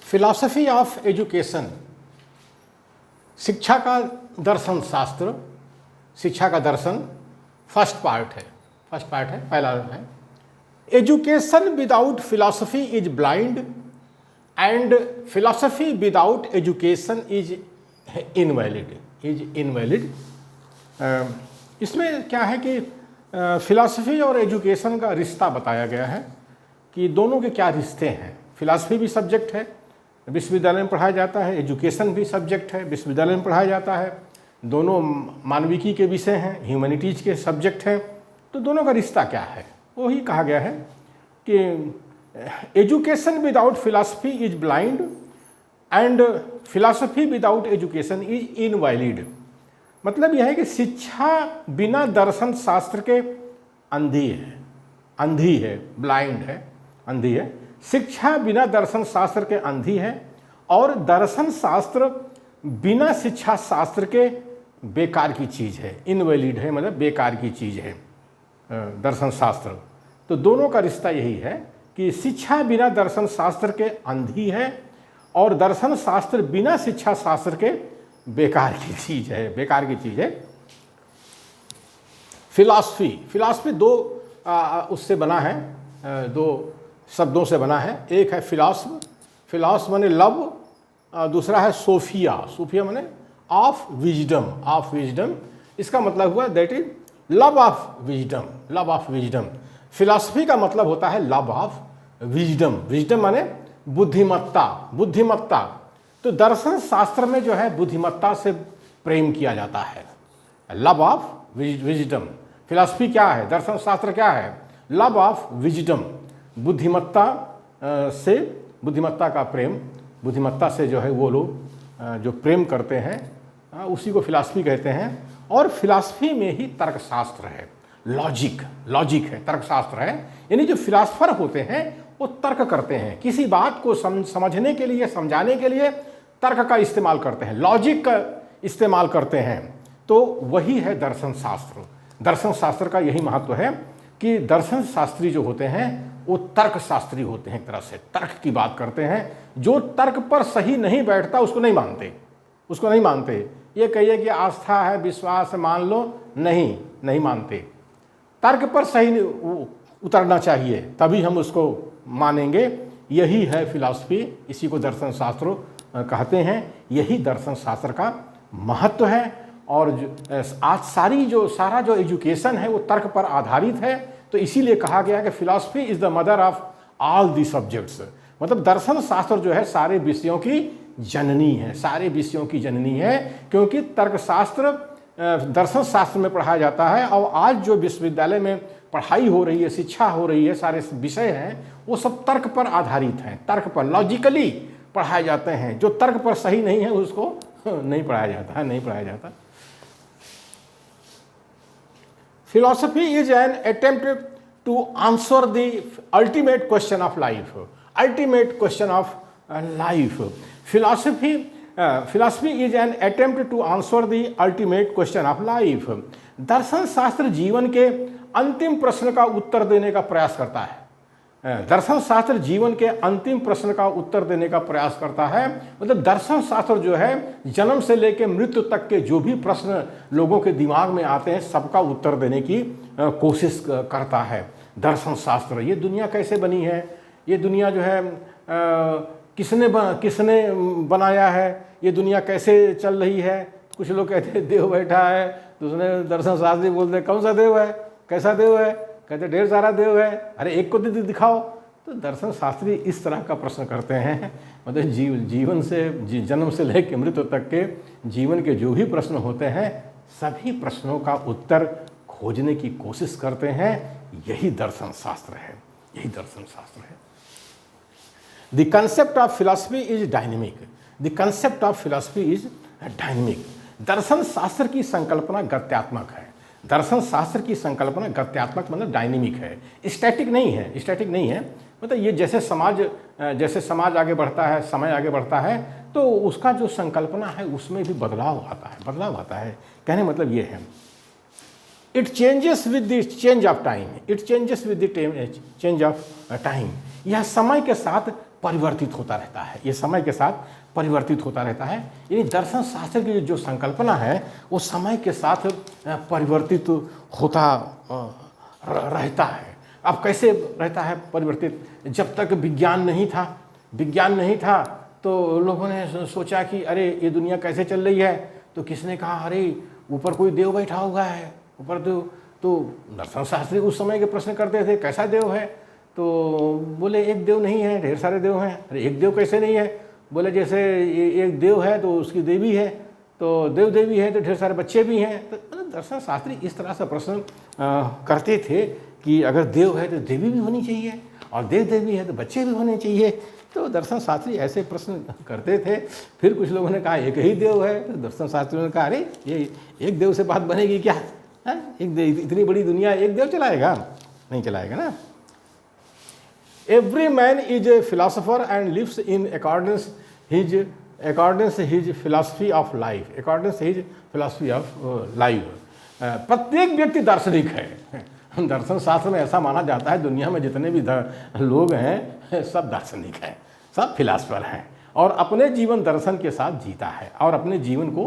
Philosophy of education, शिक्षा का दर्शन शास्त्र, शिक्षा का दर्शन फर्स्ट पार्ट है, पहला है। Education without philosophy is blind and philosophy without education is invalid. इसमें क्या है कि फिलॉसफी और एजुकेशन का रिश्ता बताया गया है कि दोनों के क्या रिश्ते हैं। फिलॉसफी भी सब्जेक्ट है, विश्वविद्यालय में पढ़ाया जाता है, एजुकेशन भी सब्जेक्ट है, विश्वविद्यालय में पढ़ाया जाता है। दोनों मानविकी के विषय हैं, ह्यूमैनिटीज के सब्जेक्ट हैं। तो दोनों का रिश्ता क्या है, वही कहा गया है कि education without philosophy is blind and philosophy without education is invalid. मतलब यह है कि शिक्षा बिना दर्शन शास्त्र के अंधी है, ब्लाइंड है, अंधी है। शिक्षा बिना दर्शन शास्त्र के अंधी है और दर्शन शास्त्र बिना शिक्षा शास्त्र के बेकार की चीज़ है, इनवैलिड है, मतलब बेकार की चीज़ है दर्शन शास्त्र। तो दोनों का रिश्ता यही है कि शिक्षा बिना दर्शन शास्त्र के अंधी है और दर्शन शास्त्र बिना शिक्षा शास्त्र के बेकार की चीज़ है। फिलॉसफी दो उससे बना है, दो शब्दों से बना है। एक है फिलॉस माने लव, दूसरा है सोफिया माने ऑफ विजडम। इसका मतलब हुआ that is love of wisdom. Philosophy का मतलब होता है लव ऑफ विजडम माने बुद्धिमत्ता। तो दर्शन शास्त्र में जो है बुद्धिमत्ता से प्रेम किया जाता है, लव ऑफ विजडम। फिलॉसफी क्या है, दर्शन शास्त्र क्या है, लव ऑफ विजडम, बुद्धिमत्ता का प्रेम, बुद्धिमत्ता से जो है वो लोग जो प्रेम करते हैं उसी को फिलॉसफी कहते हैं। और फिलॉसफी में ही तर्कशास्त्र है, लॉजिक है, तर्कशास्त्र है। यानी जो फिलॉसफर होते हैं वो तर्क करते हैं, किसी बात को समझने के लिए, समझाने के लिए तर्क का इस्तेमाल करते हैं, लॉजिक का इस्तेमाल करते हैं। तो वही है दर्शन शास्त्र। दर्शन शास्त्र का यही महत्व है कि दर्शन शास्त्री जो होते हैं वो तर्क शास्त्री होते हैं, एक तरह से तर्क की बात करते हैं। जो तर्क पर सही नहीं बैठता उसको नहीं मानते। ये कहिए कि आस्था है, विश्वास है, मान लो, नहीं मानते। तर्क पर सही उतरना चाहिए, तभी हम उसको मानेंगे। यही है फिलॉसफी, इसी को दर्शन शास्त्र कहते हैं। यही दर्शन शास्त्र का महत्व है। और आज सारा जो एजुकेशन है वो तर्क पर आधारित है। तो इसीलिए कहा गया कि philosophy is the mother of all the subjects. मतलब दर्शन शास्त्र जो है सारे विषयों की जननी है, क्योंकि तर्कशास्त्र दर्शन शास्त्र में पढ़ाया जाता है। और आज जो विश्वविद्यालय में पढ़ाई हो रही है, शिक्षा हो रही है, सारे विषय हैं वो सब तर्क पर आधारित हैं, तर्क पर लॉजिकली पढ़ाए जाते हैं। जो तर्क पर सही नहीं है उसको नहीं पढ़ाया जाता। Philosophy is an attempt to answer the ultimate question of life. Philosophy is an attempt to answer the ultimate question of life. दर्शन शास्त्र जीवन के अंतिम प्रश्न का उत्तर देने का प्रयास करता है। दर्शन शास्त्र जीवन के अंतिम प्रश्न का उत्तर देने का प्रयास करता है। मतलब दर्शन शास्त्र जो है जन्म से लेकर मृत्यु तक के जो भी प्रश्न लोगों के दिमाग में आते हैं सबका उत्तर देने की कोशिश करता है दर्शन शास्त्र। ये दुनिया कैसे बनी है, ये दुनिया जो है किसने बनाया है, ये दुनिया कैसे चल रही है। कुछ लोग कहते हैं देव बैठा है, दूसरे दर्शन शास्त्री बोलते हैं कौन सा देव है, कैसा देव है, कहते ढेर सारा देव है, अरे एक को दिखाओ। तो दर्शन शास्त्री इस तरह का प्रश्न करते हैं। मतलब जीवन से जन्म से लेकर मृत्यु तक के जीवन के जो भी प्रश्न होते हैं सभी प्रश्नों का उत्तर खोजने की कोशिश करते हैं। यही दर्शन शास्त्र है। The concept of philosophy is dynamic. दर्शन शास्त्र की संकल्पना गत्यात्मक है। दर्शन शास्त्र की संकल्पना गत्यात्मक मतलब डायनेमिक है, स्टैटिक नहीं है। मतलब ये जैसे समाज आगे बढ़ता है, समय आगे बढ़ता है, तो उसका जो संकल्पना है उसमें भी बदलाव आता है। कहने मतलब ये है it changes with the change of time. यह समय के साथ परिवर्तित होता रहता है, ये समय के साथ परिवर्तित होता रहता है। यानी दर्शन शास्त्र की जो संकल्पना है वो समय के साथ परिवर्तित होता रहता है। अब कैसे रहता है परिवर्तित? जब तक विज्ञान नहीं था तो लोगों ने सोचा कि अरे ये दुनिया कैसे चल रही है, तो किसने कहा अरे ऊपर कोई देव बैठा हुआ है, ऊपर तो दर्शन शास्त्री उस समय के प्रश्न करते थे कैसा देव है, तो बोले एक देव नहीं है, ढेर सारे देव हैं। अरे एक देव कैसे नहीं है? बोले जैसे एक देव है तो उसकी देवी है, तो देव देवी है तो ढेर सारे बच्चे भी हैं। तो दर्शन शास्त्री इस तरह से प्रश्न करते थे कि अगर देव है तो देवी भी होनी चाहिए और देव देवी है तो बच्चे भी होने चाहिए। तो दर्शन शास्त्री ऐसे प्रश्न करते थे। फिर कुछ लोगों ने कहा एक ही देव है, तो दर्शन शास्त्रियों ने कहा अरे ये एक देव से बात बनेगी क्या? एक देव, इतनी बड़ी दुनिया एक देव चलाएगा? नहीं चलाएगा ना। Every man is a philosopher and lives in accordance his philosophy of life, प्रत्येक व्यक्ति दार्शनिक है। दर्शन शास्त्र में ऐसा माना जाता है दुनिया में जितने भी लोग हैं सब दार्शनिक हैं, सब फिलासफर हैं और अपने जीवन दर्शन के साथ जीता है और अपने जीवन को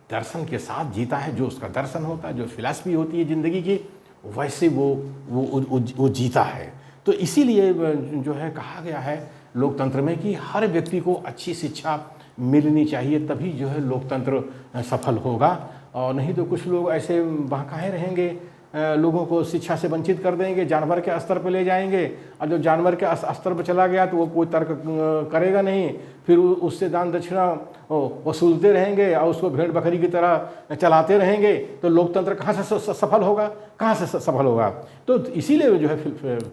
दर्शन के साथ जीता है। जो उसका दर्शन होता है, जो फिलॉसफी होती है ज़िंदगी की, वैसे वो जीता है। तो इसीलिए जो है कहा गया है लोकतंत्र में कि हर व्यक्ति को अच्छी शिक्षा मिलनी चाहिए, तभी जो है लोकतंत्र सफल होगा। और नहीं तो कुछ लोग ऐसे बहकाए रहेंगे, लोगों को शिक्षा से वंचित कर देंगे, जानवर के स्तर पर ले जाएंगे और जो जानवर के स्तर पर चला गया तो वो कोई तर्क करेगा नहीं, फिर उससे दान दक्षिणा वसूलते रहेंगे और उसको भेड़ बकरी की तरह चलाते रहेंगे, तो लोकतंत्र कहाँ से सफल होगा? कहाँ से सफल होगा? तो इसीलिए जो है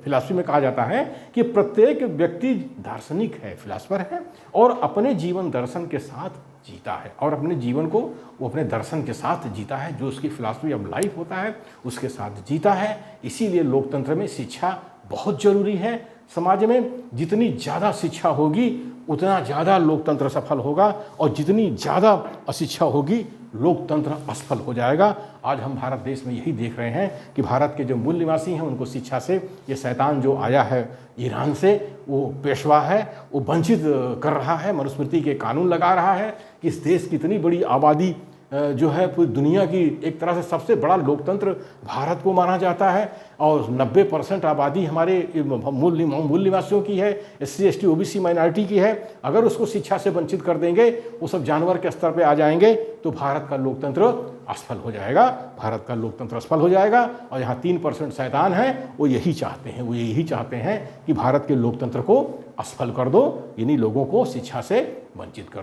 फिलॉसफी में कहा जाता है कि प्रत्येक व्यक्ति दार्शनिक है, फिलॉसफर है और अपने जीवन दर्शन के साथ जीता है और अपने जीवन को वो अपने दर्शन के साथ जीता है, जो उसकी फिलॉसफी ऑफ लाइफ होता है उसके साथ जीता है। इसीलिए लोकतंत्र में शिक्षा बहुत जरूरी है। समाज में जितनी ज़्यादा शिक्षा होगी उतना ज़्यादा लोकतंत्र सफल होगा और जितनी ज़्यादा अशिक्षा होगी लोकतंत्र असफल हो जाएगा। आज हम भारत देश में यही देख रहे हैं कि भारत के जो मूल निवासी हैं उनको शिक्षा से ये शैतान जो आया है ईरान से, वो पेशवा है, वो वंचित कर रहा है, मनुस्मृति के कानून लगा रहा है कि इस देश की इतनी बड़ी आबादी जो है पूरी दुनिया की एक तरह से सबसे बड़ा लोकतंत्र भारत को माना जाता है और 90% आबादी हमारे मूल निवासियों की है, SC ST OBC माइनॉरिटी की है। अगर उसको शिक्षा से वंचित कर देंगे, वो सब जानवर के स्तर पे आ जाएंगे, तो भारत का लोकतंत्र असफल हो जाएगा, भारत का लोकतंत्र असफल हो जाएगा। और यहाँ 3% शैतान हैं, वो यही चाहते हैं कि भारत के लोकतंत्र को असफल कर दो, यानी लोगों को शिक्षा से वंचित कर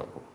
दो।